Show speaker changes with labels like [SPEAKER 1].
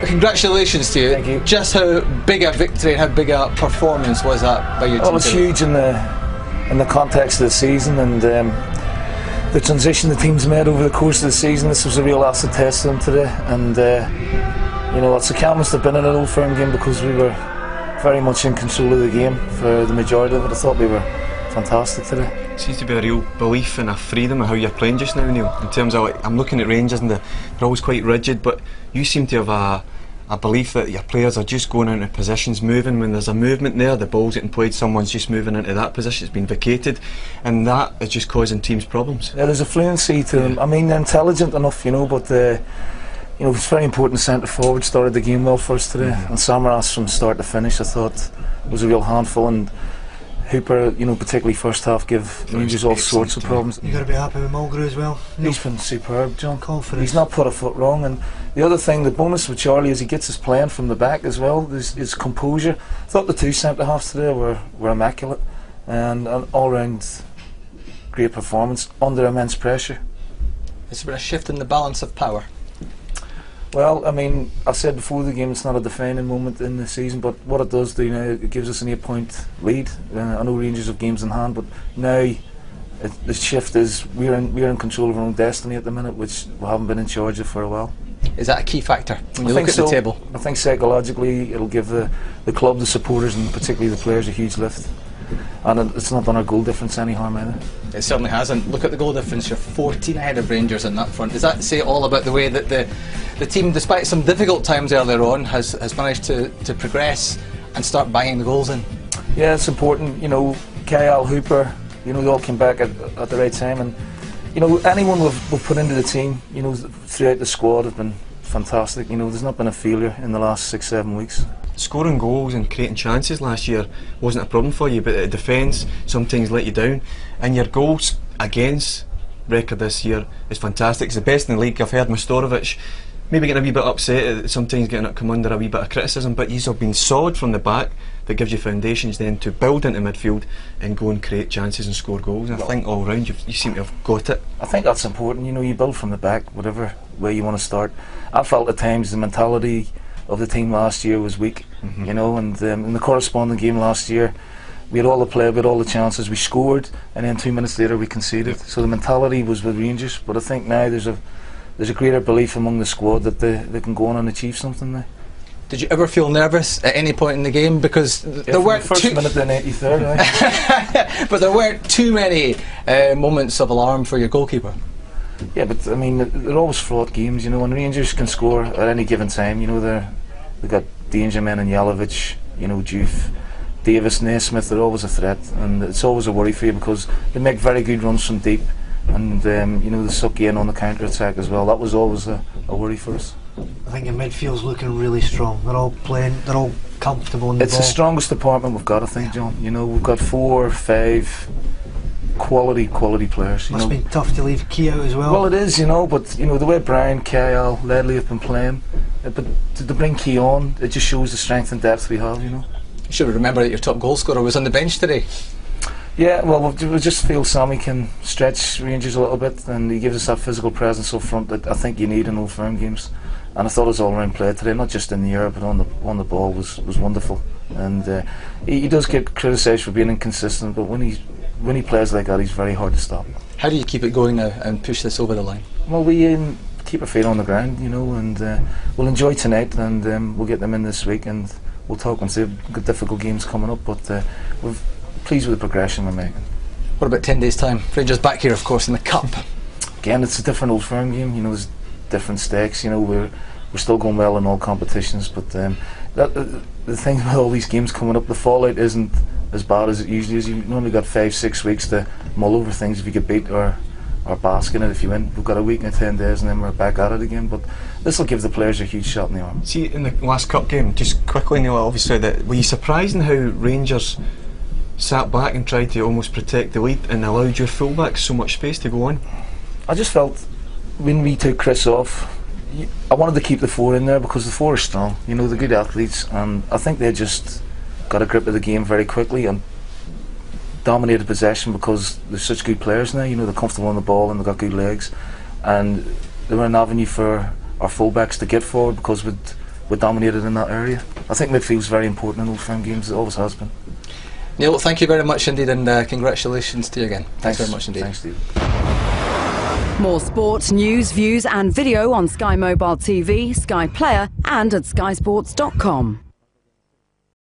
[SPEAKER 1] Congratulations to you.
[SPEAKER 2] Thank you.
[SPEAKER 1] Just how big a victory, how big a performance was that by your team?
[SPEAKER 2] Well, it's huge in the context of the season, and the transition the team's made over the course of the season. This was a real acid test to them today, and you know, it's the calmest they've been in an Old Firm game because we were very much in control of the game for the majority of it. I thought we were fantastic today.
[SPEAKER 3] Seems to be a real belief and a freedom in how you're playing just now, Neil. In terms of, like, I'm looking at Rangers and they're always quite rigid, but you seem to have a belief that your players are just going into positions, moving. When there's a movement there, the ball's getting played, someone's just moving into that position, it's been vacated, and that is just causing teams problems.
[SPEAKER 2] Yeah, there's a fluency to them. I mean, they're intelligent enough, you know, but you know, it's very important. Centre forward started the game well for us today, and Samaras from start to finish I thought was a real handful, and Hooper, you know, particularly first half, give Rangers all sorts of problems.
[SPEAKER 4] You've got to be happy with Mulgrew as well.
[SPEAKER 2] He's been superb, John.
[SPEAKER 4] Confidence.
[SPEAKER 2] He's not put a foot wrong, and the other thing, the bonus with Charlie is he gets his playing from the back as well. His composure. I thought the two centre halves today were immaculate, and an all round great performance under immense pressure.
[SPEAKER 1] Has there been a shift in the balance of power?
[SPEAKER 2] Well, I mean, I said before the game it's not a defining moment in the season, but what it does do now, it gives us an 8-point lead. I know Rangers have games in hand, but now the shift is we're in control of our own destiny at the minute, which we haven't been in charge of for a while.
[SPEAKER 1] Is that a key factor when you look at the table?
[SPEAKER 2] I think psychologically it'll give the club, the supporters and particularly the players a huge lift. And it's not done our goal difference any harm either.
[SPEAKER 1] It certainly hasn't. Look at the goal difference, you're 14 ahead of Rangers on that front. Does that say all about the way that the team, despite some difficult times earlier on, has managed to progress and start banging the goals in?
[SPEAKER 2] Yeah, it's important. You know, Kyle, Hooper, you know, they all came back at the right time, and you know, anyone we've put into the team, you know, throughout the squad have been fantastic. You know, there's not been a failure in the last 6-7 weeks.
[SPEAKER 3] Scoring goals and creating chances last year wasn't a problem for you, but the defence sometimes let you down, and your goals against record this year is fantastic. It's the best in the league. I've heard Mostorovic maybe getting a wee bit upset, sometimes getting it come under a wee bit of criticism, but these have been solid from the back. That gives you foundations then to build into midfield and go and create chances and score goals. And I think all round you seem to have got it. I
[SPEAKER 2] think that's important. You know, you build from the back, whatever way you want to start. I felt at times the mentality of the team last year was weak, you know, and in the corresponding game last year we had all the play, we had all the chances, we scored, and then 2 minutes later we conceded. So the mentality was with Rangers, but I think now there's a greater belief among the squad that they can go on and achieve something now.
[SPEAKER 1] Did you ever feel nervous at any point in the game? Because there weren't
[SPEAKER 2] first minute to 93rd, right?
[SPEAKER 1] But there weren't too many moments of alarm for your goalkeeper.
[SPEAKER 2] Yeah, but I mean, they're always fraught games, you know, and Rangers can score at any given time. You know, they've got danger men and Jalovic, you know, Juve, Davis, Naismith. They're always a threat, and it's always a worry for you because they make very good runs from deep, and you know, they suck you in on the counter attack as well. That was always a worry for us.
[SPEAKER 4] I think your midfield's looking really strong. They're all playing, they're all comfortable in the ball.
[SPEAKER 2] It's the strongest department we've got, I think, John. You know, we've got 4 or 5 quality players.
[SPEAKER 4] Must have been tough to leave Key out as well.
[SPEAKER 2] Well, it is, you know, but you know, the way Brian, Kyle, Ledley have been playing, but to bring Key on, it just shows the strength and depth we have, you know.
[SPEAKER 1] You should remember that your top goal scorer was on the bench today.
[SPEAKER 2] Yeah, well, we just feel Sammy can stretch Rangers a little bit, and he gives us that physical presence up front that I think you need in Old Firm games. And I thought his all-round play today, not just in the air but on the ball, was wonderful. And he does get criticised for being inconsistent, but when he plays like that, he's very hard to stop.
[SPEAKER 1] How do you keep it going now and push this over the line?
[SPEAKER 2] Well, we keep our feet on the ground, you know, and we'll enjoy tonight, and we'll get them in this week, and we'll talk and say we've got difficult games coming up, but we're pleased with the progression we're making.
[SPEAKER 1] What about 10 days' time? Rangers back here, of course, in the Cup.
[SPEAKER 2] Again, it's a different Old Firm game, you know, there's different stakes, you know, we're still going well in all competitions, but the thing with all these games coming up, the fallout isn't as bad as it usually is. You've only got 5-6 weeks to mull over things if you get beat or bask in it if you win. We've got a week and 10 days and then we're back at it again, but this will give the players a huge shot in the arm.
[SPEAKER 3] See, in the last Cup game, just quickly, Neil, obviously, were you surprised in how Rangers sat back and tried to almost protect the lead and allowed your fullbacks so much space to go on?
[SPEAKER 2] I just felt when we took Chris off, I wanted to keep the 4 in there because the 4 are strong, you know, they're good athletes, and I think they just got a grip of the game very quickly and dominated possession because they're such good players now, you know, they're comfortable on the ball and they've got good legs, and they were an avenue for our fullbacks to get forward because with we're dominated in that area. I think midfield's very important in Old Firm games. It always has been.
[SPEAKER 1] Neil, thank you very much indeed, and congratulations to you again. Thanks very much indeed.
[SPEAKER 2] Thanks, Steve.
[SPEAKER 5] More sport, news, views and video on Sky Mobile TV, Sky Player and at skysports.com.